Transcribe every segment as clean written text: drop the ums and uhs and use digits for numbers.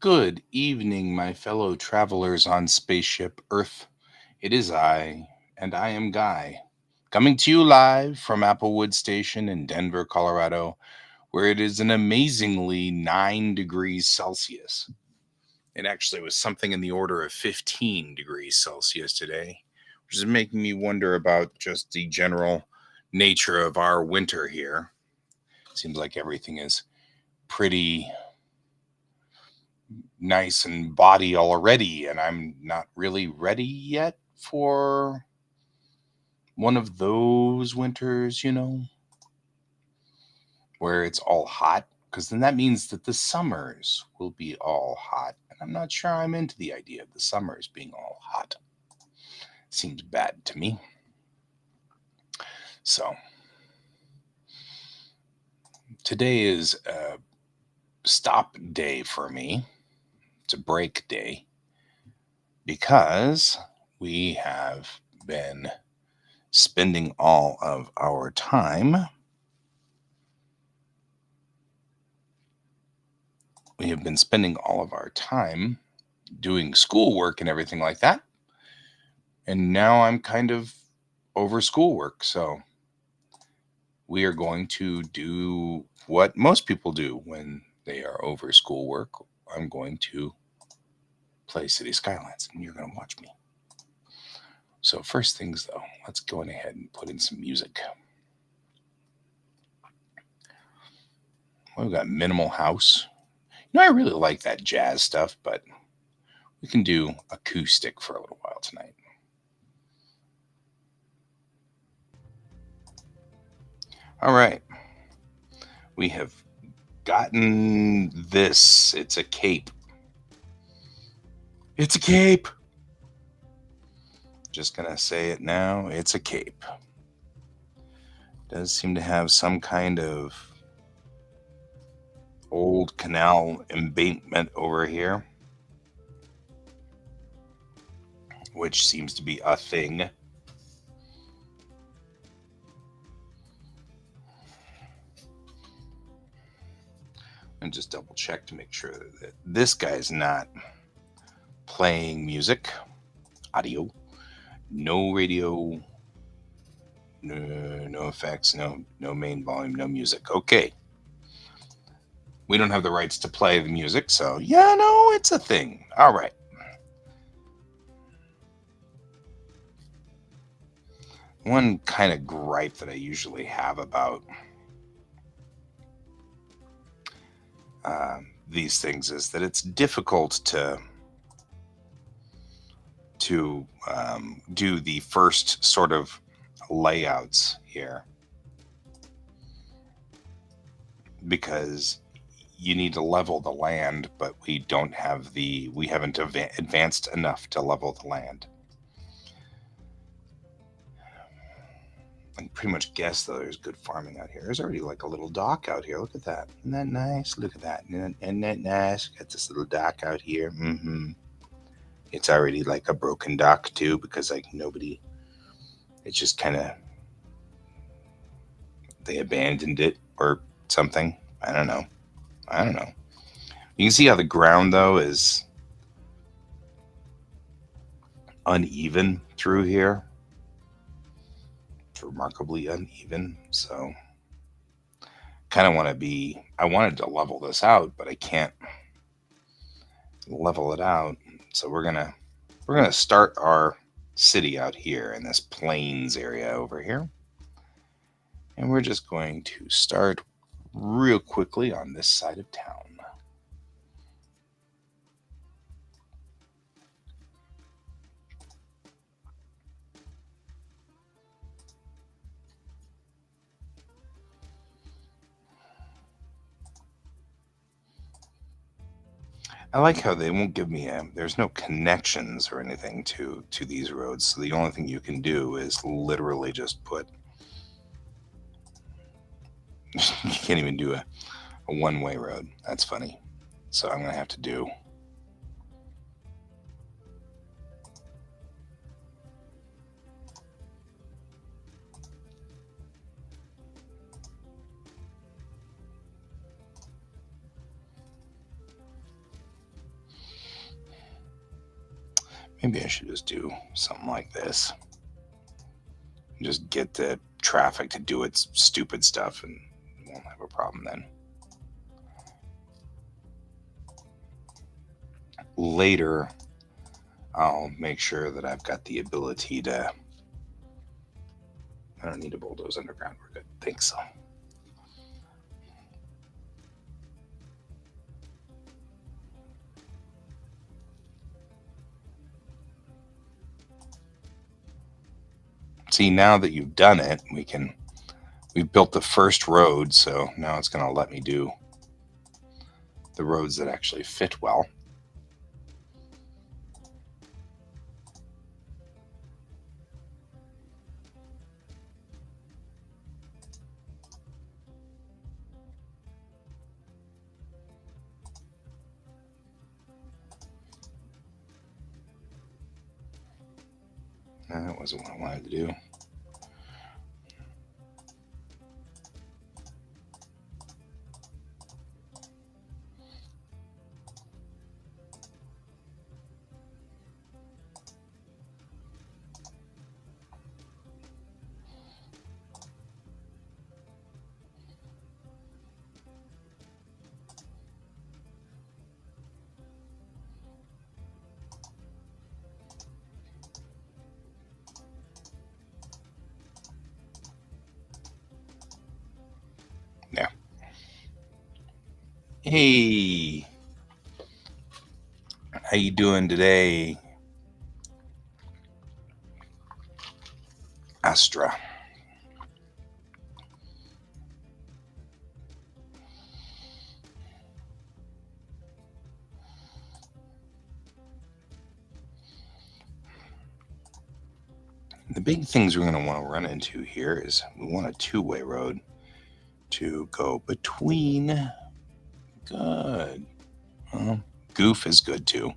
Good evening, my fellow travelers on spaceship Earth. It is I, and I am Guy, coming to you live from Applewood Station in Denver, Colorado, where it is an amazingly 9 degrees Celsius. It actually was something in the order of 15 degrees Celsius today, which is making me wonder about just the general nature of our winter here. Seems like everything is pretty nice and body already, and I'm not really ready yet for one of those winters, where it's all hot, because then that means that the summers will be all hot. And I'm not sure I'm into the idea of the summers being all hot. Seems bad to me. So, today is a stop day for me. It's a break day because we have been spending all of our time. We have been spending all of our time doing schoolwork and everything like that. And now I'm kind of over schoolwork. So we are going to do what most people do when they are over schoolwork. I'm going to play City Skylines, and you're going to watch me. So first things though, let's go ahead and put in some music. We've got Minimal House. I really like that jazz stuff, but we can do acoustic for a little while tonight. All right. We have gotten this. It's a cape. It's a cape. Just going to say it now. It's a cape. Does seem to have some kind of old canal embankment over here, which seems to be a thing. And just double check to make sure that this guy's not playing music, audio, no radio, no effects, no main volume, no music. Okay. We don't have the rights to play the music, so it's a thing. All right. One kind of gripe that I usually have about these things is that it's difficult to do the first sort of layouts here, because you need to level the land, but we haven't advanced enough to level the land. I can pretty much guess though there's good farming out here. There's already like a little dock out here. Look at that. Isn't that nice? Look at that. Isn't that nice? Got this little dock out here. It's already like a broken dock too, because it's just kind of, they abandoned it or something. I don't know. You can see how the ground though is uneven through here. It's remarkably uneven, so kind of want to be. I wanted to level this out, but I can't level it out. So we're gonna start our city out here in this plains area over here, and we're just going to start real quickly on this side of town. I like how they won't give me there's no connections or anything to these roads. So the only thing you can do is literally just put you can't even do a one-way road. That's funny. So I'm going to have to do maybe I should just do something like this. Just get the traffic to do its stupid stuff and won't have a problem then. Later, I'll make sure that I've got the ability to. I don't need to bulldoze underground. We're good. I think so. See, now that you've done it, we've built the first road, so now it's going to let me do the roads that actually fit well. That wasn't what I wanted to do. Yeah. Hey, how you doing today, Astra? The big things we're going to want to run into here is we want a two-way road to go between. Good. Goof is good too.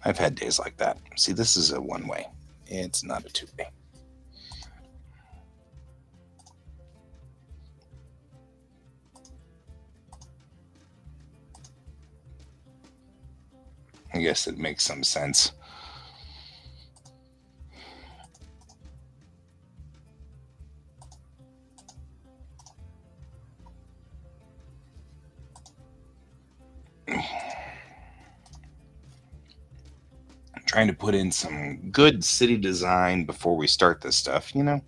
I've had days like that. See, this is a one-way. It's not a two-way. I guess it makes some sense. Trying to put in some good city design before we start this stuff, you know?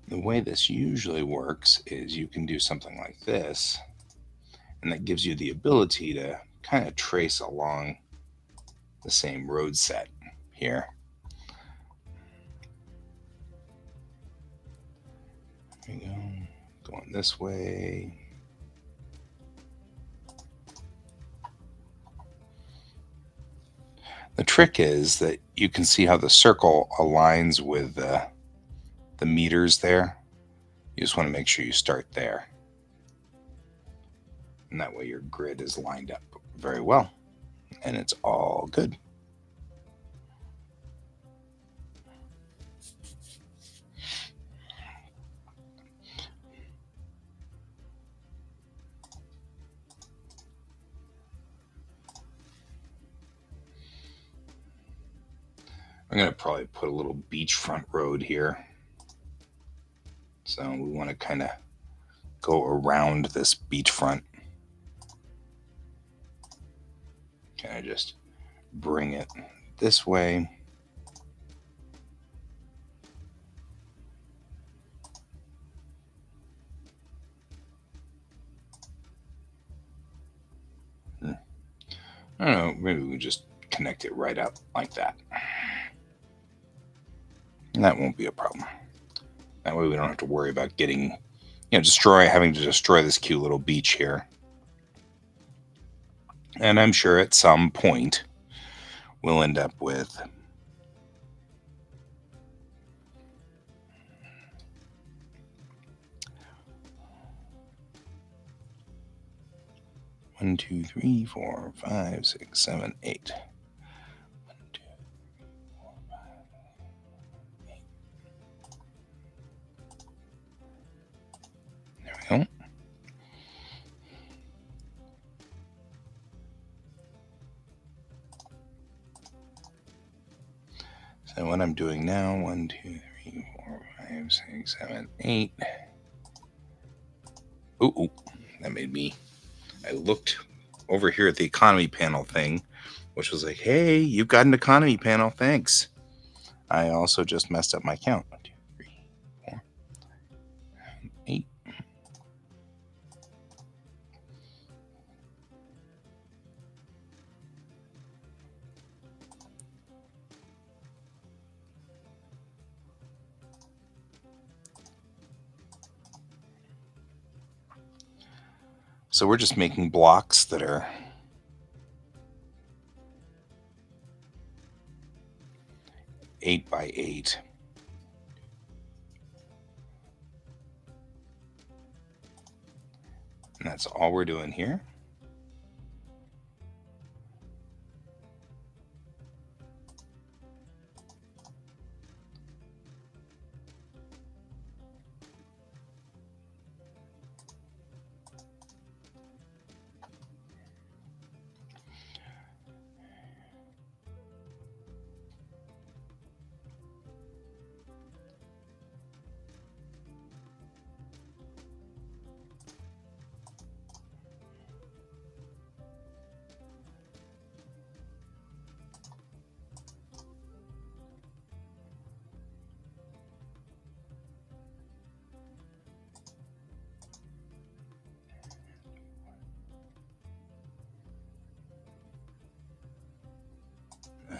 The way this usually works is you can do something like this, and that gives you the ability to kind of trace along the same road set here. There we go. Going this way. The trick is that you can see how the circle aligns with the meters there. You just want to make sure you start there. And that way your grid is lined up very well. And it's all good. I'm going to probably put a little beachfront road here. So we want to kind of go around this beachfront. Kind of just bring it this way. I don't know, maybe we just connect it right up like that. And that won't be a problem. That way we don't have to worry about getting, having to destroy this cute little beach here. And I'm sure at some point we'll end up with one, two, three, four, five, six, seven, eight. 1, 2, 3, 4, 5, 8. There we go. So what I'm doing now, 1, 2, 3, 4, 5, 6, 7, 8. Ooh, that made me. I looked over here at the economy panel thing, which was like, hey, you've got an economy panel, thanks. I also just messed up my count. 1, 2, 3, 4, 8. So we're just making blocks that are 8 by 8. And that's all we're doing here.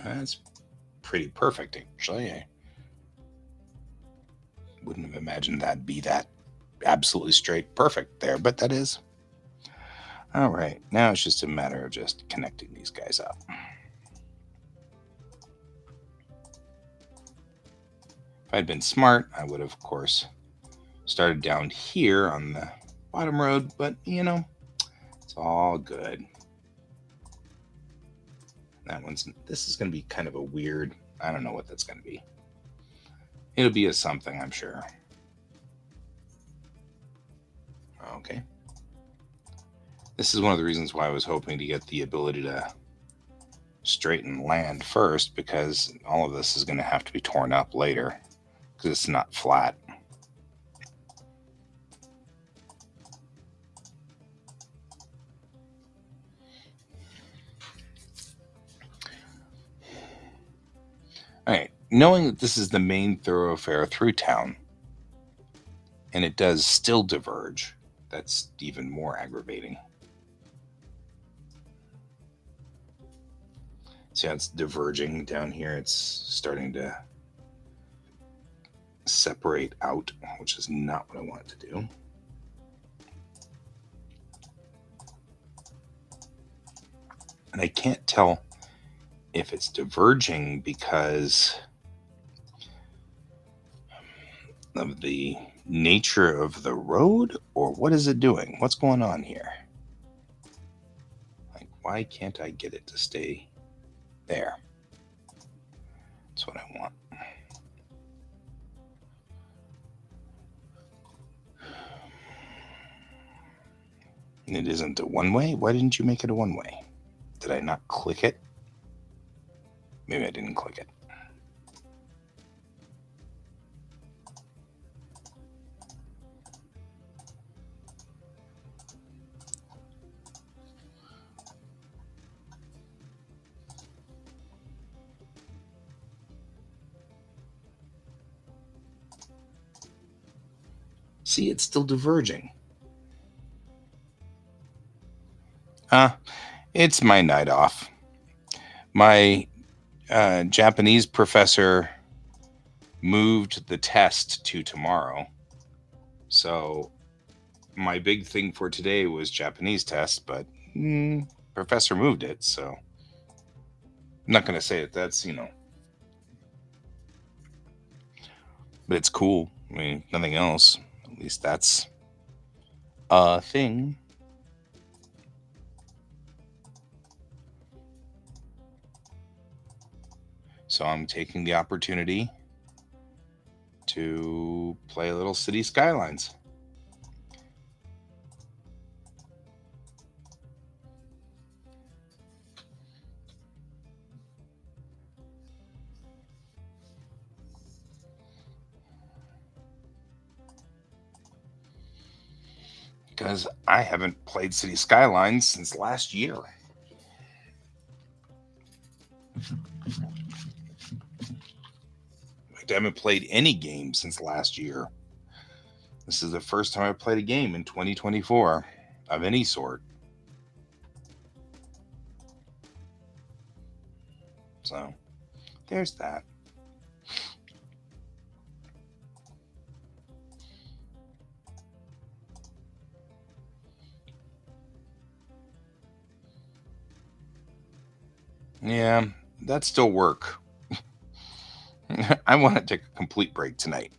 That's pretty perfect, actually. I wouldn't have imagined that'd be that absolutely straight perfect there, but that is. All right, now it's just a matter of just connecting these guys up. If I'd been smart, I would have, of course, started down here on the bottom road, but it's all good. This is going to be kind of a weird, I don't know what that's going to be. It'll be a something, I'm sure. Okay. This is one of the reasons why I was hoping to get the ability to straighten land first, because all of this is going to have to be torn up later because it's not flat. All right, knowing that this is the main thoroughfare through town, and it does still diverge, that's even more aggravating. See how it's diverging down here? It's starting to separate out, which is not what I want it to do. And I can't tell if it's diverging because of the nature of the road, or what is it doing? What's going on here? Like, why can't I get it to stay there? That's what I want. And it isn't a one-way? Why didn't you make it a one-way? Did I not click it? Maybe I didn't click it. See, it's still diverging. Ah, it's my night off. My Japanese professor moved the test to tomorrow. So my big thing for today was Japanese test, but professor moved it. So I'm not going to say that's, but it's cool. I mean, nothing else. At least that's a thing. So I'm taking the opportunity to play a little City Skylines. Because I haven't played City Skylines since last year. In fact, I haven't played any game since last year. This is the first time I've played a game in 2024 of any sort. So, there's that. Yeah, that still work. I want to take a complete break tonight.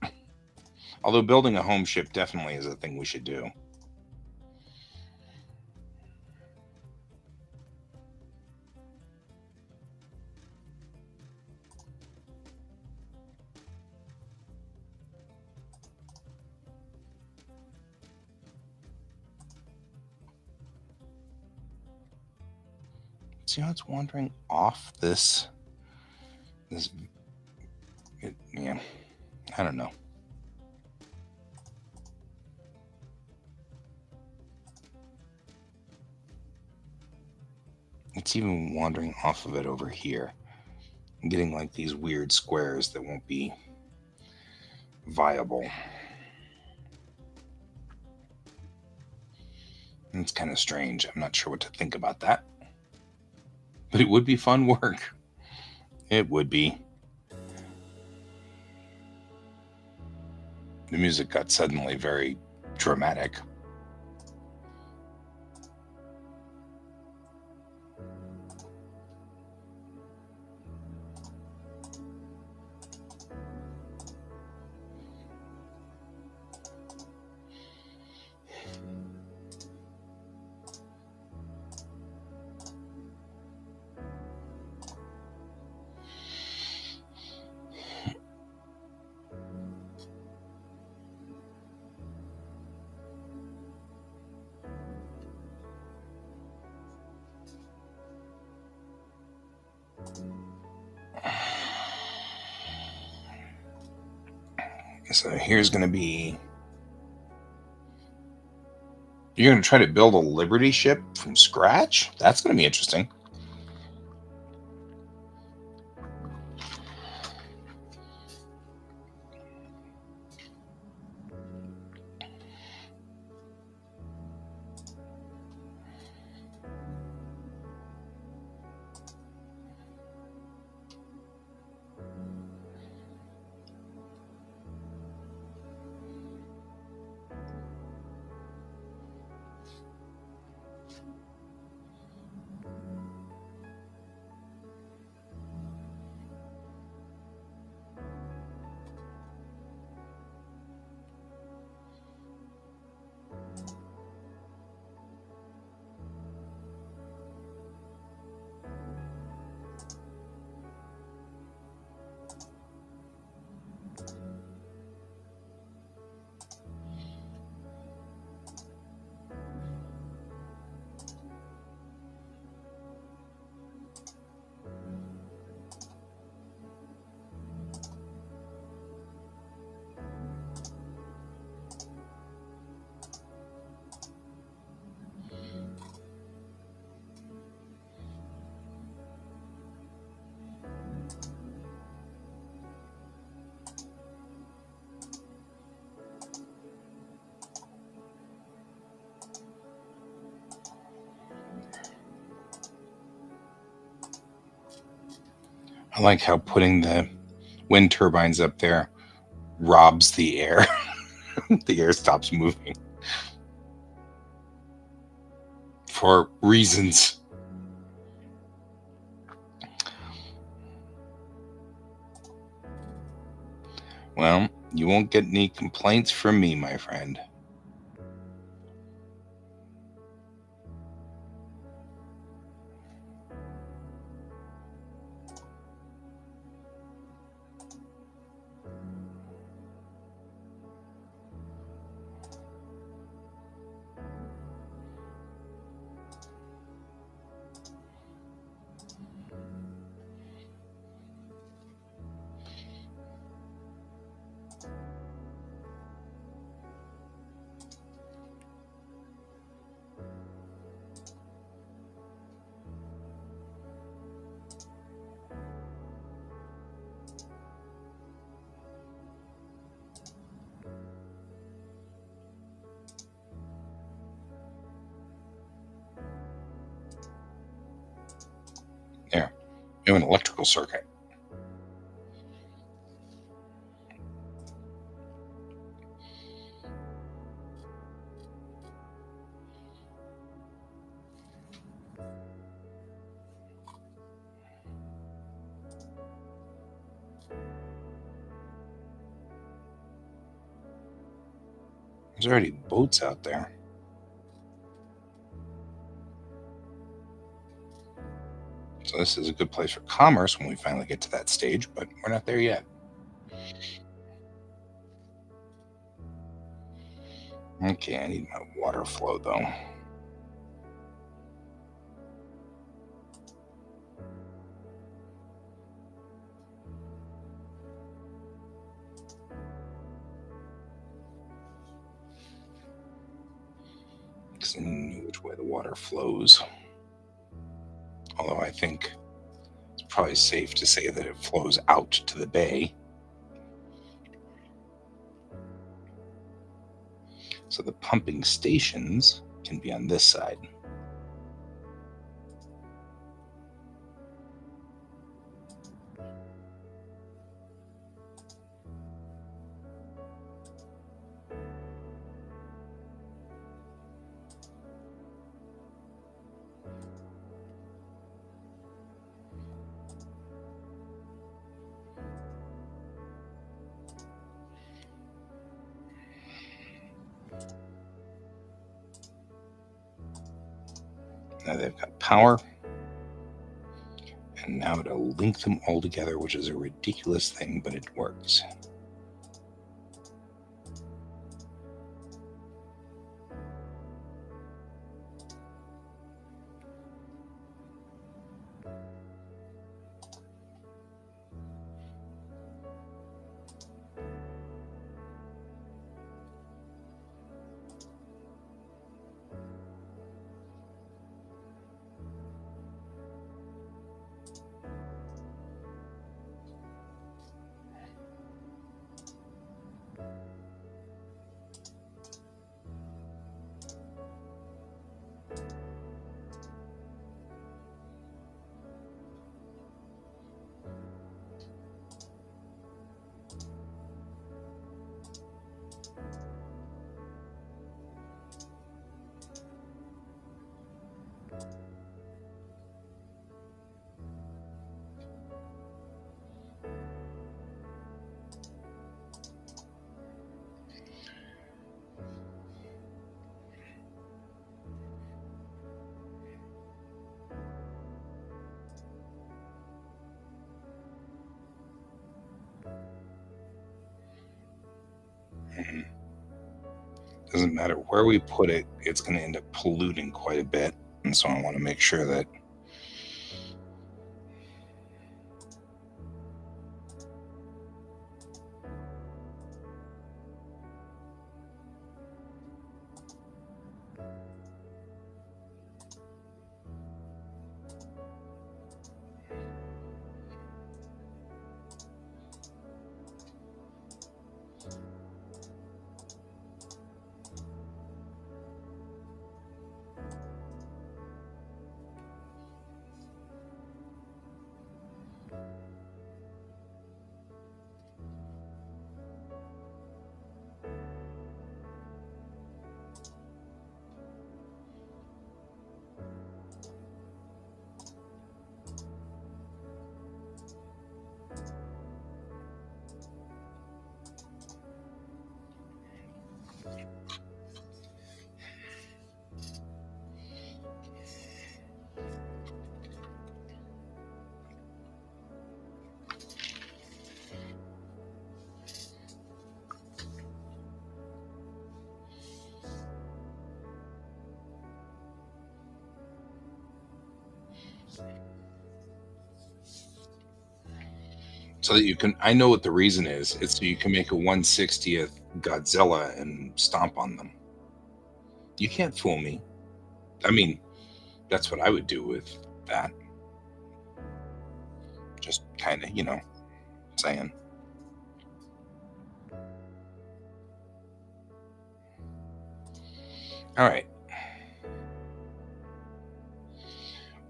Although building a home ship definitely is a thing we should do. See how it's wandering off this. Yeah, I don't know. It's even wandering off of it over here. I'm getting like these weird squares that won't be viable. And it's kind of strange. I'm not sure what to think about that. But it would be fun work. It would be. The music got suddenly very dramatic. So here's going to be. You're going to try to build a Liberty ship from scratch? That's going to be interesting. I like how putting the wind turbines up there robs the air. The air stops moving for reasons. Well, you won't get any complaints from me, my friend. There, you have an electrical circuit. There's already boats out there. So this is a good place for commerce when we finally get to that stage, but we're not there yet. Okay, I need my water flow though. Because I know which way the water flows. Although I think it's probably safe to say that it flows out to the bay. So the pumping stations can be on this side. Now they've got power. And now to link them all together, which is a ridiculous thing, but it works. Doesn't matter where we put it, it's going to end up polluting quite a bit. And so I want to make sure that So that you can, I know what the reason is. It's so you can make a 1/60th Godzilla and stomp on them. You can't fool me. I mean, that's what I would do with that. Just kind of, saying. All right.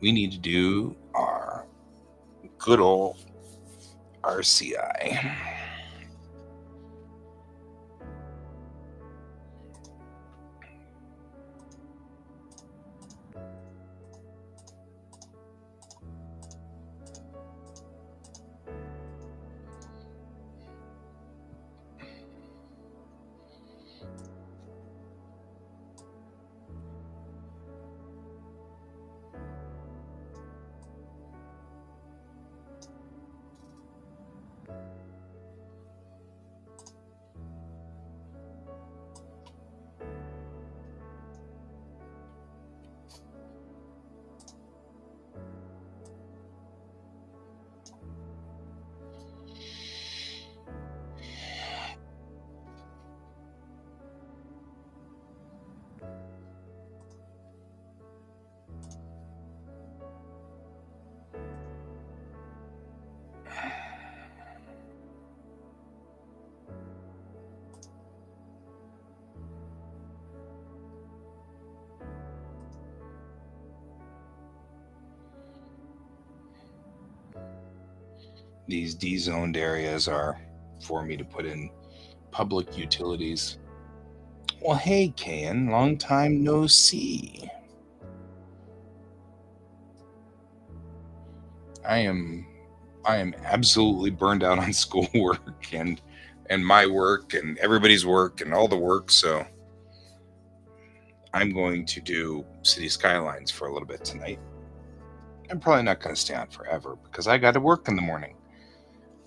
We need to do our good old RCI. These D-zoned areas are for me to put in public utilities. Well, hey, Ken, long time no see. I am I am absolutely burned out on schoolwork and my work and everybody's work and all the work, so I'm going to do City Skylines for a little bit tonight. I'm probably not going to stay on forever because I got to work in the morning.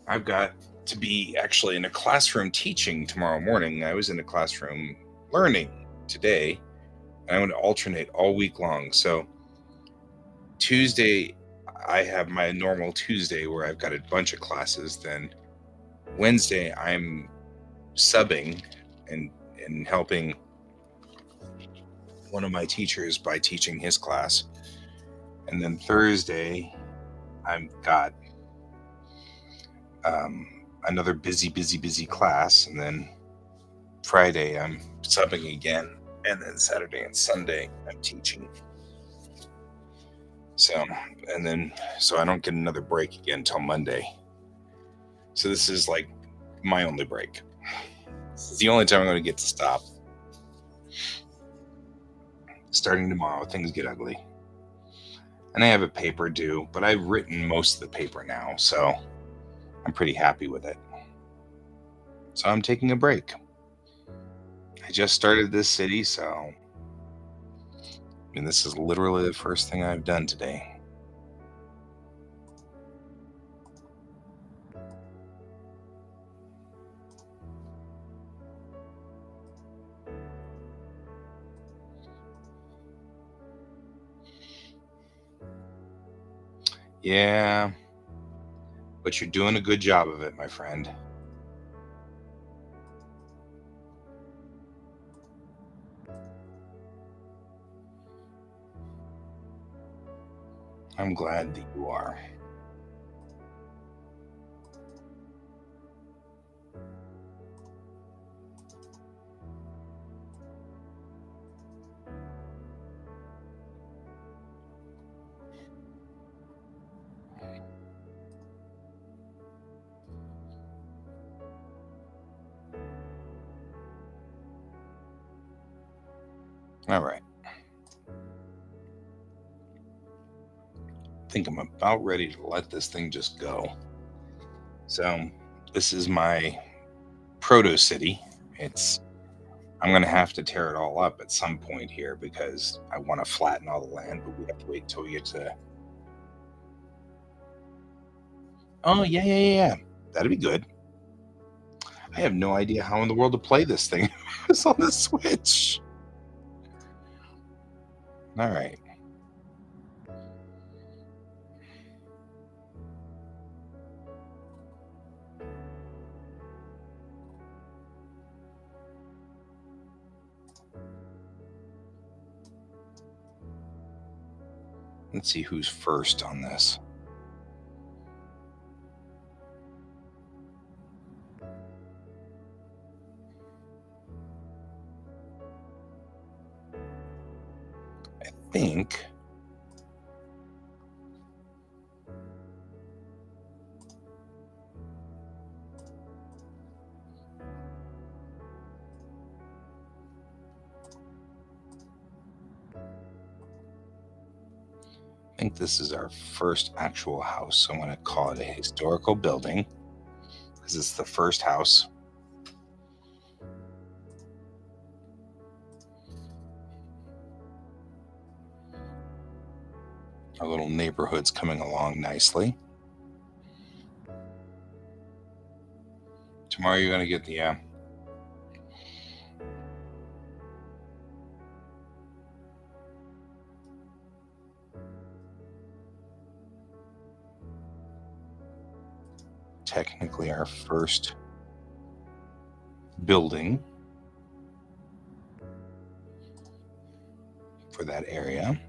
I've got to be actually in a classroom teaching tomorrow morning. I was in a classroom learning today, and I'm going to alternate all week long. So Tuesday, I have my normal Tuesday where I've got a bunch of classes. Then Wednesday, I'm subbing and helping one of my teachers by teaching his class. And then Thursday, I've got another busy class. And then Friday, I'm subbing again. And then Saturday and Sunday, I'm teaching. So, so I don't get another break again until Monday. So this is like my only break. This is the only time I'm going to get to stop. Starting tomorrow, things get ugly. And I have a paper due, but I've written most of the paper now, so I'm pretty happy with it. So I'm taking a break. I just started this city, so this is literally the first thing I've done today. Yeah, but you're doing a good job of it, my friend. I'm glad that you are. All right. I think I'm about ready to let this thing just go. So this is my proto city. I'm going to have to tear it all up at some point here because I want to flatten all the land, but we have to wait until we get to. Oh, yeah. That'd be good. I have no idea how in the world to play this thing. It's on the Switch. All right. Let's see who's first on this. I think this is our first actual house. So I'm going to call it a historical building because it's the first house. Our little neighborhood's coming along nicely. Tomorrow you're going to get the technically our first building for that area.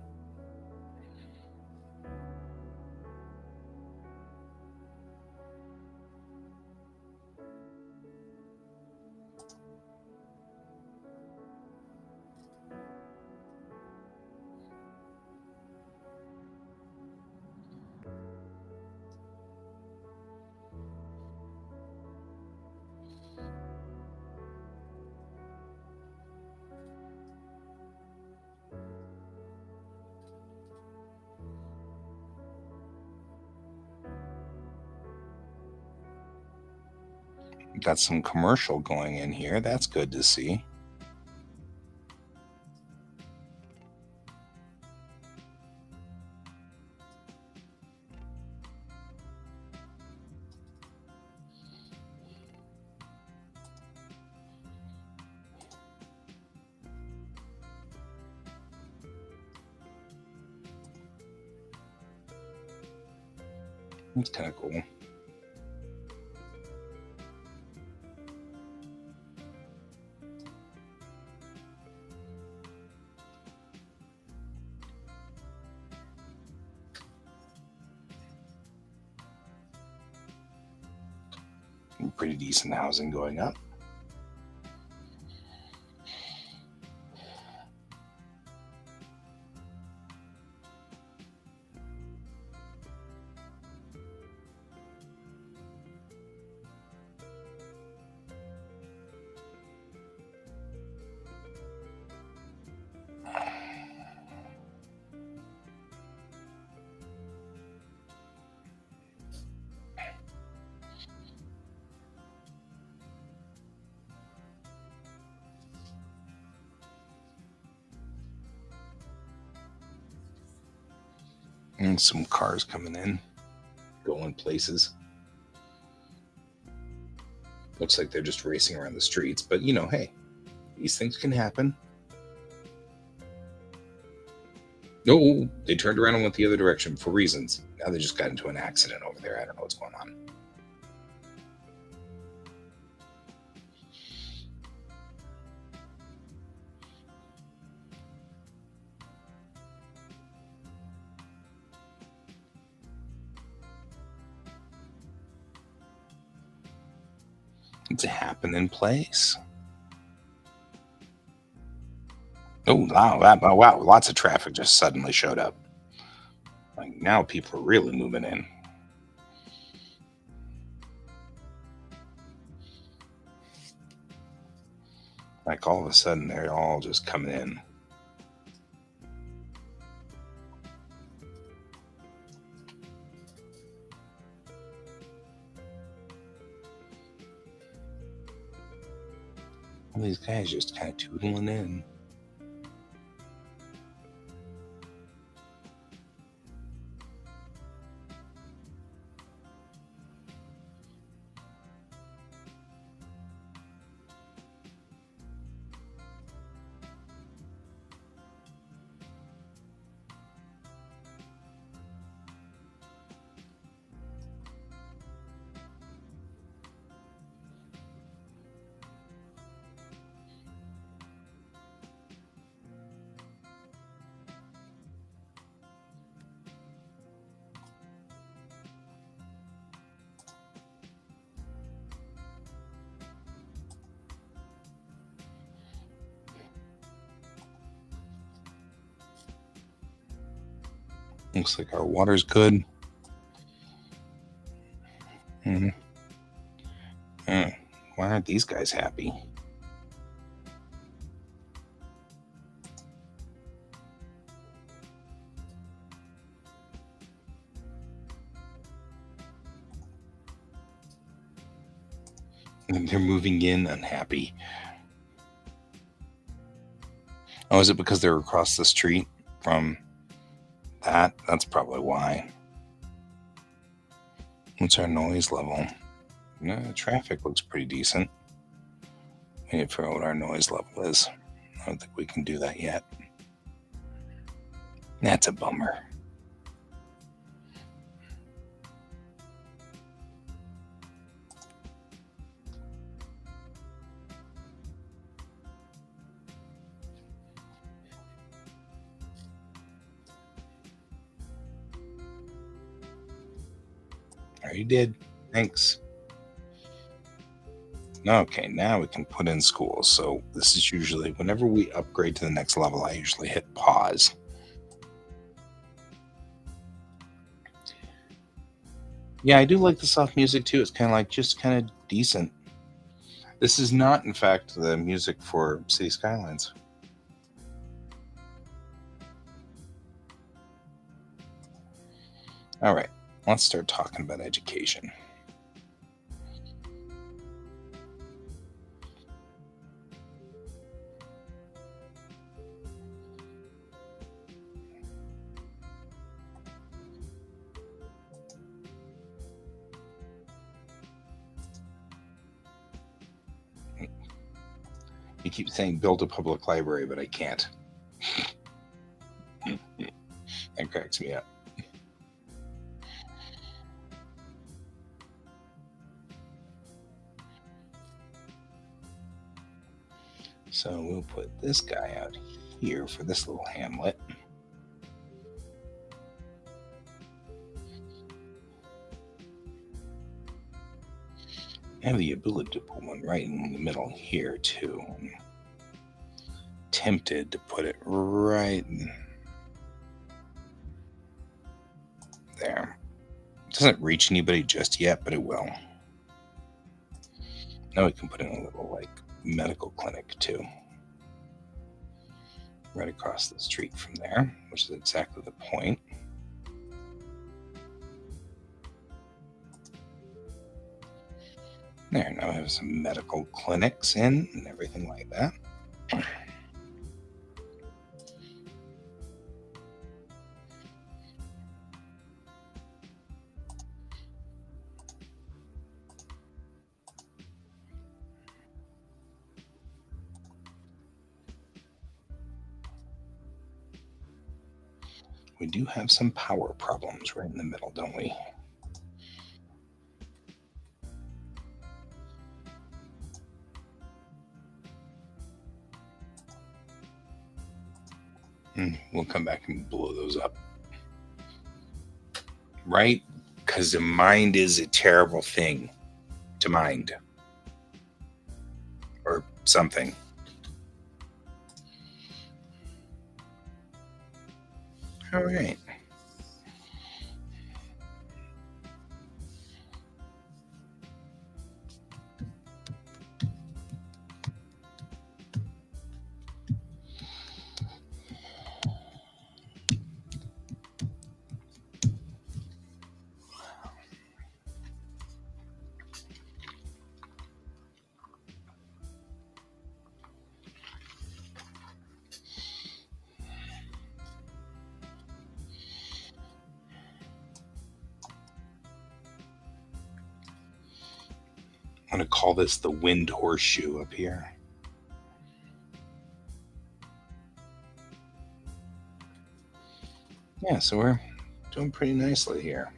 Got some commercial going in here. That's good to see. It's kind of cool. Pretty decent housing going up. And some cars coming in, going places. Looks like they're just racing around the streets, but hey, these things can happen. No, they turned around and went the other direction for reasons. Now they just got into an accident over there. I don't know what's going on. It's a happening place. Oh, wow, lots of traffic just suddenly showed up. Like now people are really moving in. Like all of a sudden they're all just coming in. All these guys just kind of tootling in. Looks like our water's good. Hmm. Why aren't these guys happy? They're moving in unhappy. Oh, is it because they're across the street from that? That's probably why. What's our noise level? No, traffic looks pretty decent. We need to figure out what our noise level is. I don't think we can do that yet. That's a bummer. You did. Thanks. Okay, now we can put in schools. So this is usually whenever we upgrade to the next level, I usually hit pause. Yeah, I do like the soft music too. It's kind of like just kind of decent. This is not, in fact, the music for City Skylines. All right, let's start talking about education. You keep saying build a public library, but I can't. That cracks me up. So we'll put this guy out here for this little hamlet. I have the ability to put one right in the middle here too. I'm tempted to put it right there. It doesn't reach anybody just yet, but it will. Now we can put in a little like medical clinic too. Right across the street from there, which is exactly the point. There, now we have some medical clinics in and everything like that. We do have some power problems right in the middle, don't we? We'll come back and blow those up. Right? Because the mind is a terrible thing to mind. Or something. All right. I'm going to call this the wind horseshoe up here. Yeah, so we're doing pretty nicely here.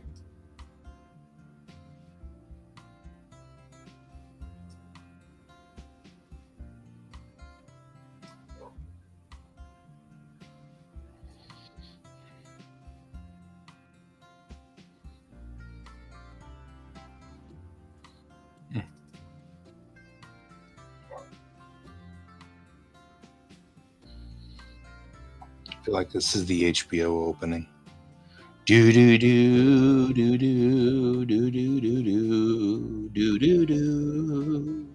I feel like this is the HBO opening. Do do do do do do do do do do do do.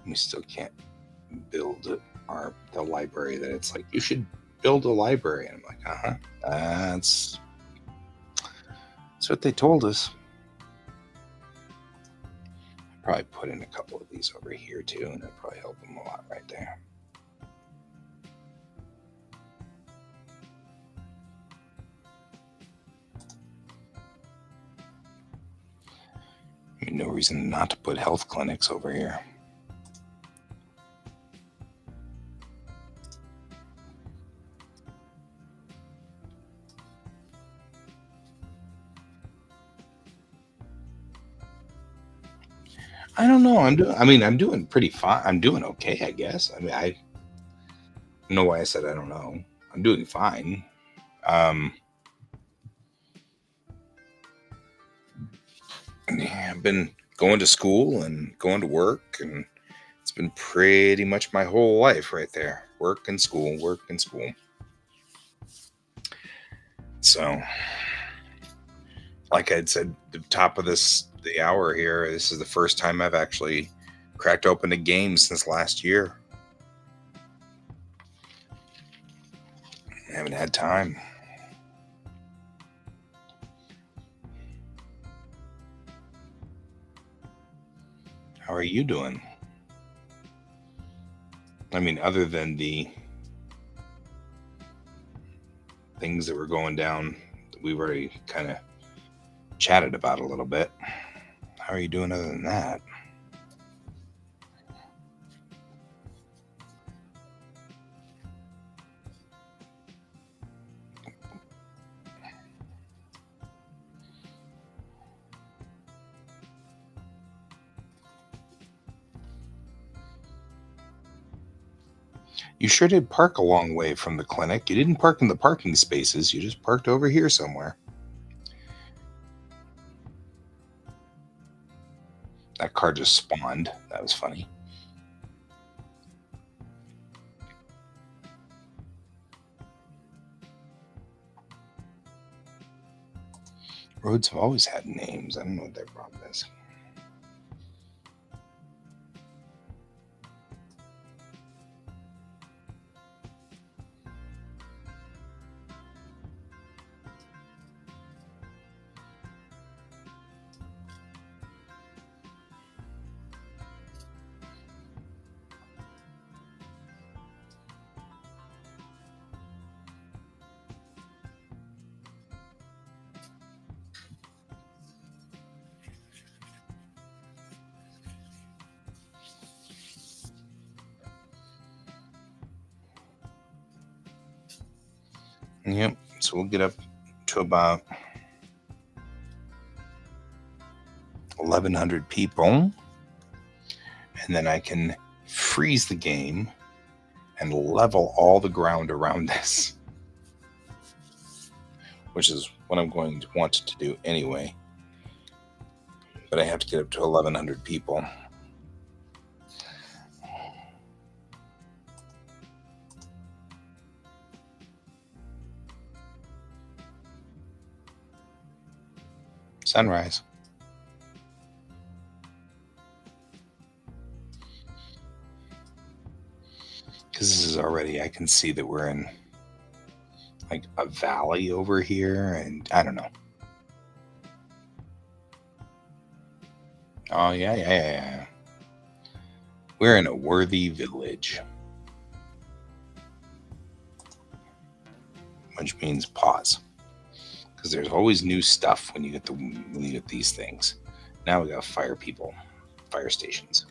We still can't build the library that it's like you should build a library. And I'm like, that's what they told us. Probably put in a couple of these over here too, and that'd probably help them a lot right there. I mean, no reason not to put health clinics over here. I don't know. I'm doing pretty fine. I'm doing okay, I guess. I mean, I don't know why I said I don't know. I'm doing fine. Yeah, I've been going to school and going to work, and it's been pretty much my whole life right there. Work and school, work and school. So, like I'd said, the top of the hour here, this is the first time I've actually cracked open a game since last year. I haven't had time. How are you doing? I mean, other than the things that were going down, we've already kind of chatted about a little bit. How are you doing other than that? You sure did park a long way from the clinic. You didn't park in the parking spaces. You just parked over here somewhere. That car just spawned. That was funny. Roads have always had names. I don't know what their problem is. Yep. So we'll get up to about 1,100 people, and then I can freeze the game and level all the ground around this, which is what I'm going to want to do anyway. But I have to get up to 1,100 people. Sunrise. Because this is already, I can see that we're in like a valley over here, and I don't know. Oh, yeah. We're in a worthy village. Which means pause. Because there's always new stuff when you get these things. Now we got fire people, fire stations.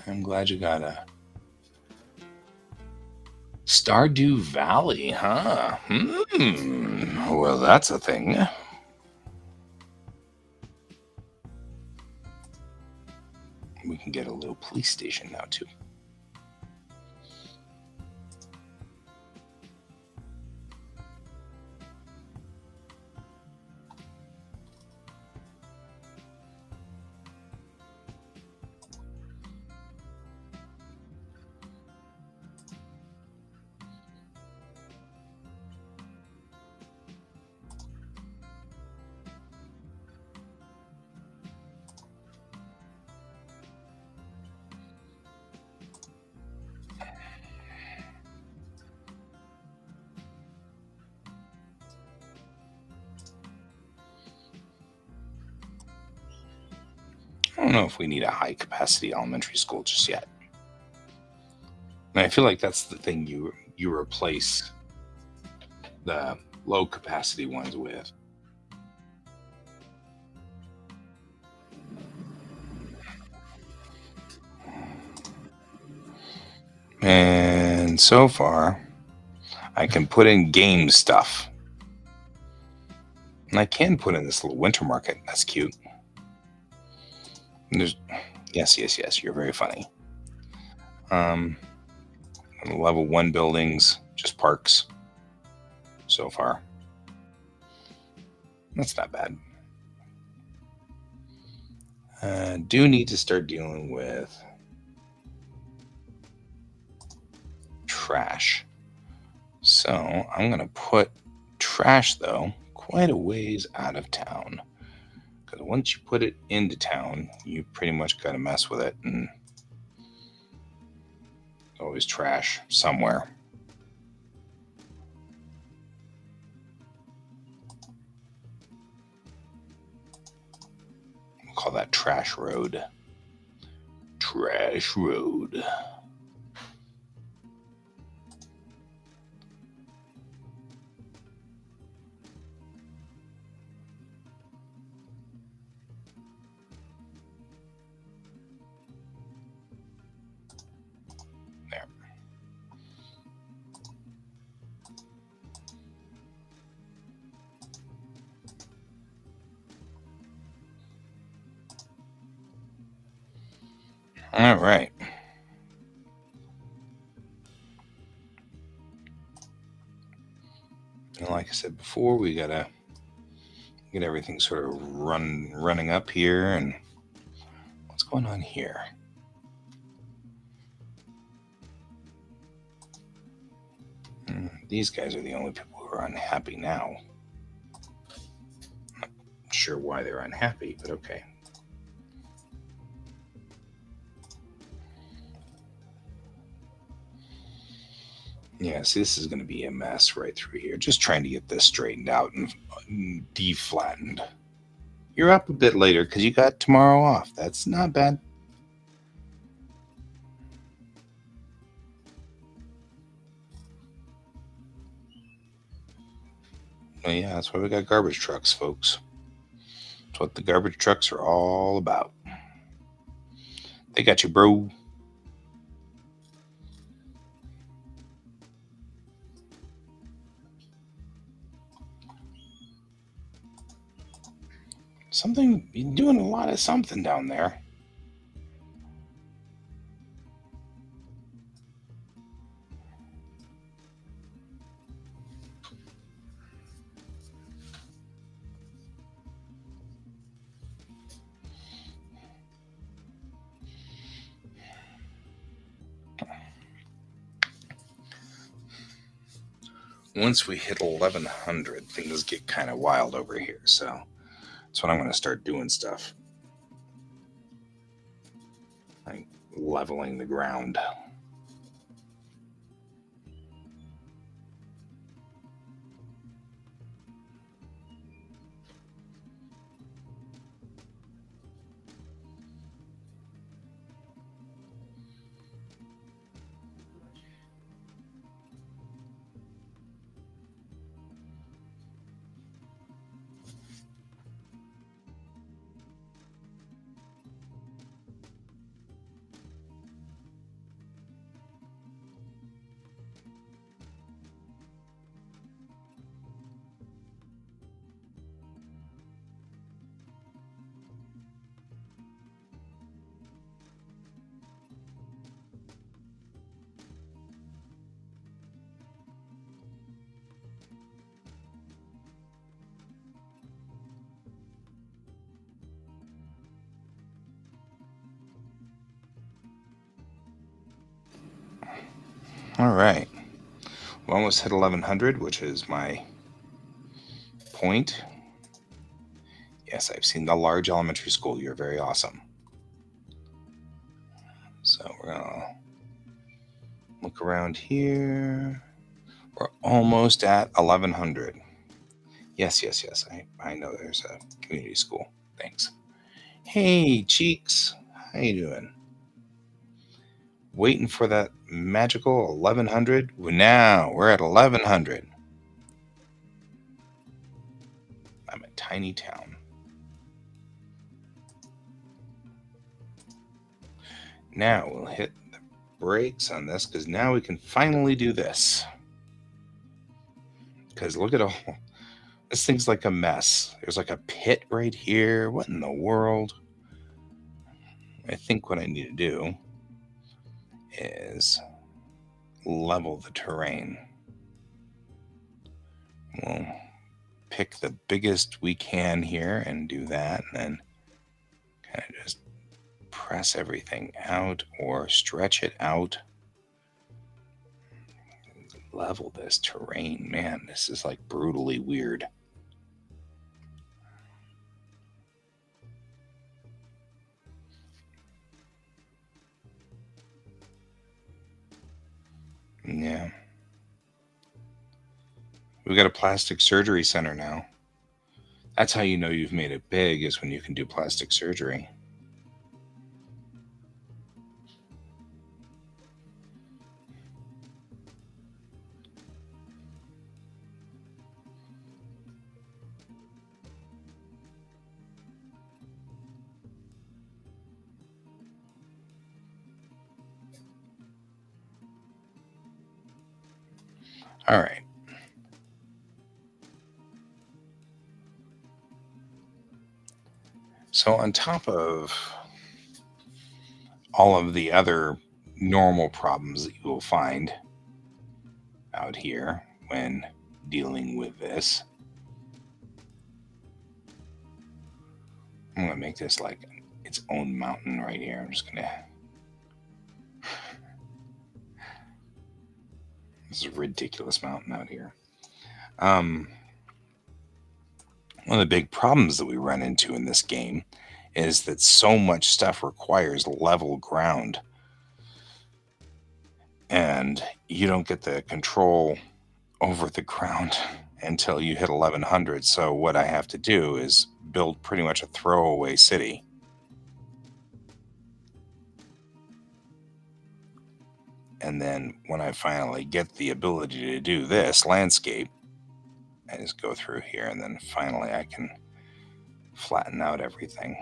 I'm glad you got a Stardew Valley, huh? Well, that's a thing. We can get a little police station now, too. I don't know if we need a high capacity elementary school just yet. And I feel like that's the thing you replace the low capacity ones with. And so far, I can put in game stuff. And I can put in this little winter market. That's cute. And there's yes, you're very funny. Level 1 buildings, just parks so far. That's not bad. Do need to start dealing with trash. So I'm going to put trash, though, quite a ways out of town. Because once you put it into town, you pretty much got to mess with it. And always trash somewhere. We'll call that Trash Road. Trash Road. There. All right. And like I said before, we gotta get everything sort of running up here. And what's going on here? These guys are the only people who are unhappy now. Not sure why they're unhappy, but okay. Yeah, see, this is going to be a mess right through here. Just trying to get this straightened out and deflattened. You're up a bit later because you got tomorrow off. That's not bad. Well, yeah, that's why we got garbage trucks, folks. That's what the garbage trucks are all about. They got you, bro. Something, you're doing a lot of something down there. Once we hit 1100, things get kind of wild over here. So that's when I'm going to start doing stuff. Like leveling the ground. All right. We almost hit 1100, which is my point. Yes, I've seen the large elementary school. You're very awesome. So we're going to look around here. We're almost at 1100. Yes, yes, yes. I know there's a community school. Thanks. Hey, Cheeks. How you doing? Waiting for that magical 1100? Now we're at 1100. I'm a tiny town. Now we'll hit the brakes on this because now we can finally do this. Because look at all this thing's like a mess. There's like a pit right here. What in the world? I think what I need to do is level the terrain. We'll pick the biggest we can here and do that, and then kind of just press everything out or stretch it out. Level this terrain. Man, this is like brutally weird. Yeah. We've got a plastic surgery center now. That's how you know you've made it big, is when you can do plastic surgery. All right. So, on top of all of the other normal problems that you will find out here when dealing with this, I'm going to make this like its own mountain right here. I'm just going to. This is a ridiculous mountain out here. One of the big problems that we run into in this game is that so much stuff requires level ground. And you don't get the control over the ground until you hit 1100. So what I have to do is build pretty much a throwaway city. And then when I finally get the ability to do this landscape, I just go through here and then finally I can flatten out everything.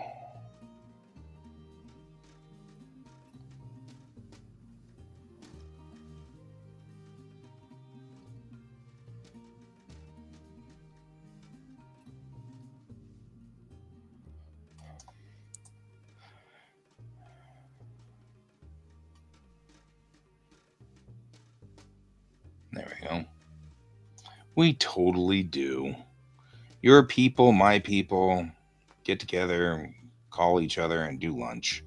There we go. We totally do. Your people, my people, get together, call each other, and do lunch.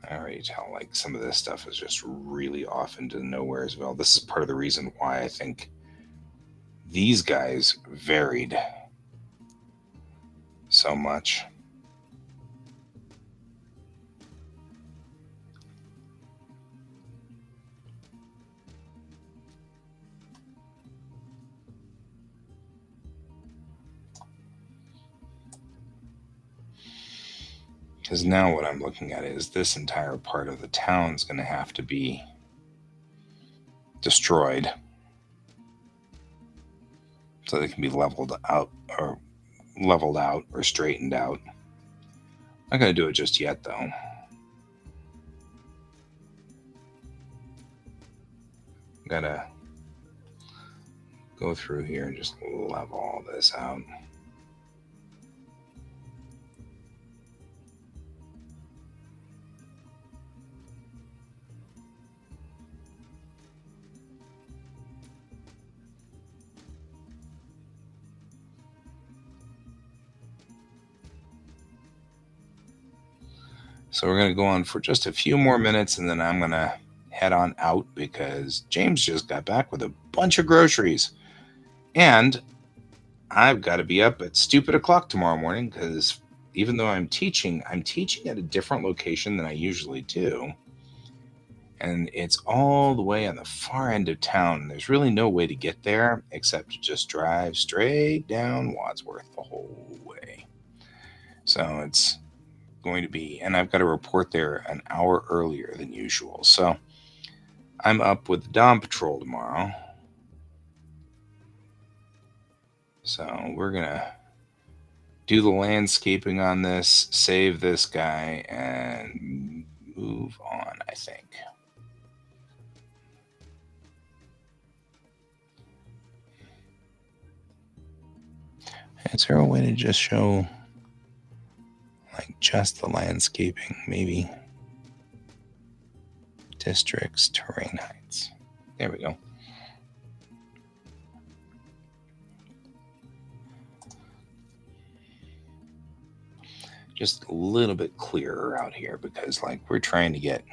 I already tell like some of this stuff is just really off into nowhere as well. This is part of the reason why I think these guys varied so much. Because now what I'm looking at is this entire part of the town is going to have to be destroyed so they can be leveled out or straightened out. I'm not going to do it just yet though. Gotta go through here and just level all this out. So we're going to go on for just a few more minutes and then I'm going to head on out because James just got back with a bunch of groceries. And I've got to be up at stupid o'clock tomorrow morning because even though I'm teaching at a different location than I usually do. And it's all the way on the far end of town. There's really no way to get there except to just drive straight down Wadsworth the whole way. So it's going to be, and I've got to report there an hour earlier than usual. So I'm up with the Dawn Patrol tomorrow. So we're going to do the landscaping on this, save this guy, and move on, I think. Is there a way to just show like just the landscaping, maybe districts, terrain heights? There we go. Just a little bit clearer out here because like we're trying to get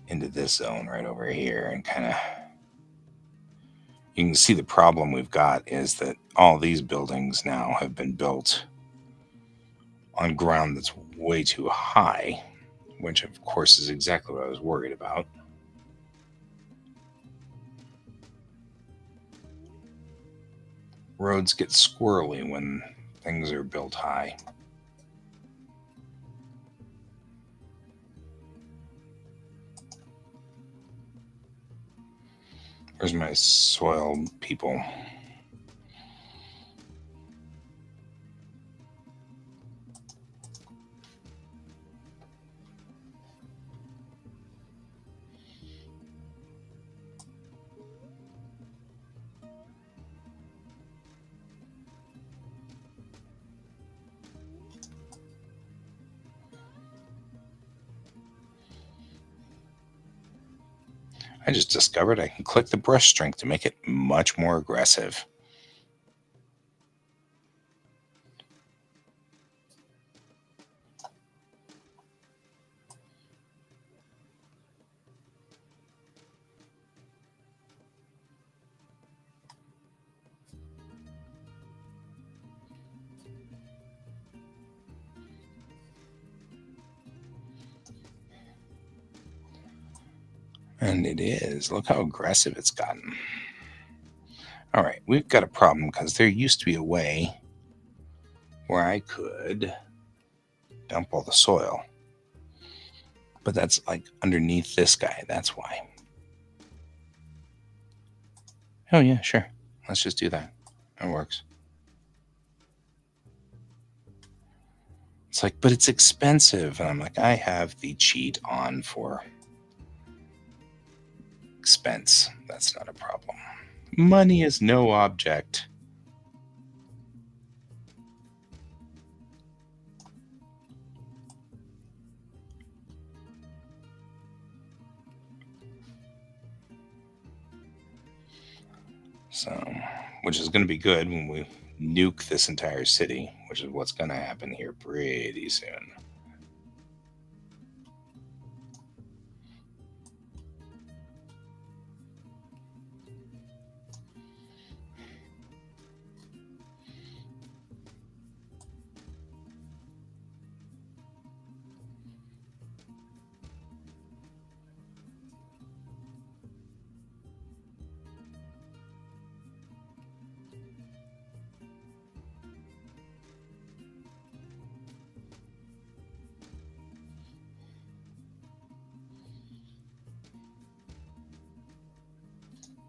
into this zone right over here and kind of you can see the problem we've got is that all these buildings now have been built on ground that's way too high, which of course is exactly what I was worried about. Roads get squirrely when things are built high. Where's my soil people? I just discovered I can click the brush strength to make it much more aggressive. And it is. Look how aggressive it's gotten. All right, we've got a problem because there used to be a way where I could dump all the soil. But that's like underneath this guy. That's why. Oh, yeah, sure. Let's just do that. That works. It's like, but it's expensive. And I'm like, I have the cheat on for expense. That's not a problem. Money is no object. So, which is going to be good when we nuke this entire city, which is what's going to happen here pretty soon.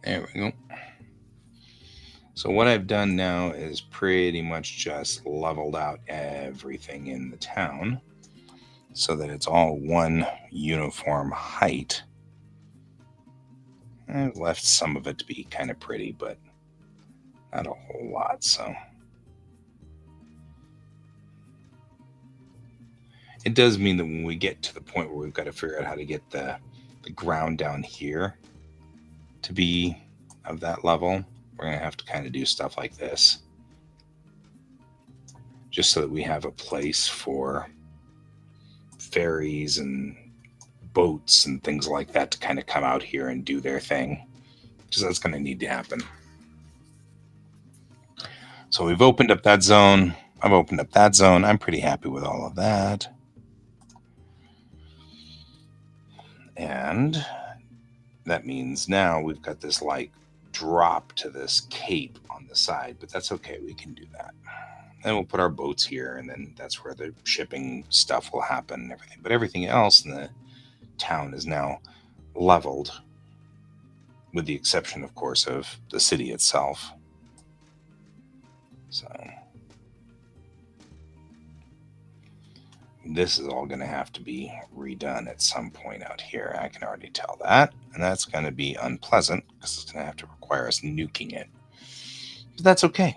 There we go. So what I've done now is pretty much just leveled out everything in the town so that it's all one uniform height. I've left some of it to be kind of pretty, but not a whole lot. So it does mean that when we get to the point where we've got to figure out how to get the ground down here to be of that level, we're going to have to kind of do stuff like this. Just so that we have a place for ferries and boats and things like that to kind of come out here and do their thing, because that's going to need to happen. So we've opened up that zone. I've opened up that zone. I'm pretty happy with all of that. And that means now we've got this like drop to this cape on the side, but that's okay. We can do that. And we'll put our boats here, and then that's where the shipping stuff will happen and everything. But everything else in the town is now leveled, with the exception, of course, of the city itself. So this is all going to have to be redone at some point out here. I can already tell that. And that's going to be unpleasant because it's going to have to require us nuking it. But that's okay.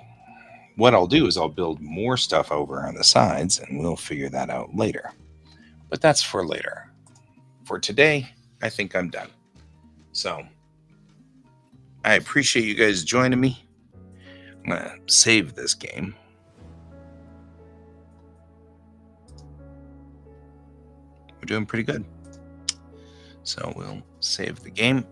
What I'll do is I'll build more stuff over on the sides, and we'll figure that out later. But that's for later. For today, I think I'm done. So I appreciate you guys joining me. I'm going to save this game. We're doing pretty good. So we'll save the game.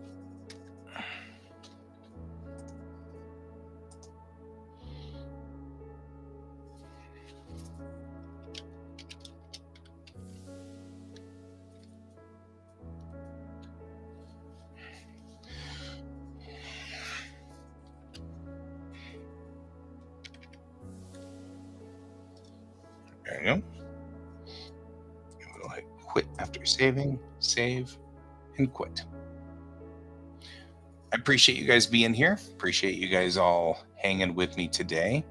There you go. We'll hit quit after saving, save, and quit. I appreciate you guys being here. Appreciate you guys all hanging with me today.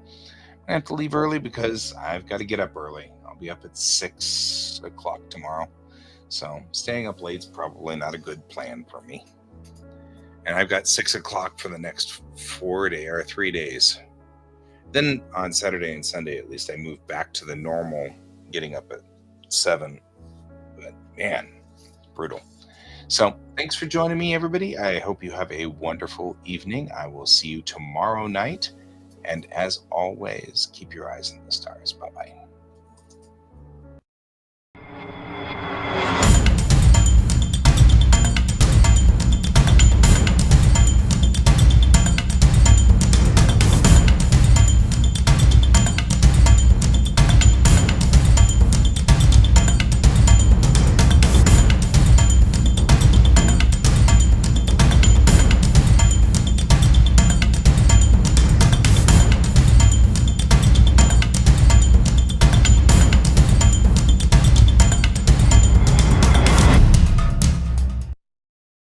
I have to leave early because I've got to get up early. I'll be up at 6 o'clock tomorrow. So staying up late is probably not a good plan for me. And I've got 6 o'clock for the next 3 days. Then on Saturday and Sunday, at least, I move back to the normal getting up at 7. But man, brutal. So thanks for joining me, everybody. I hope you have a wonderful evening. I will see you tomorrow night. And as always, keep your eyes on the stars. Bye-bye.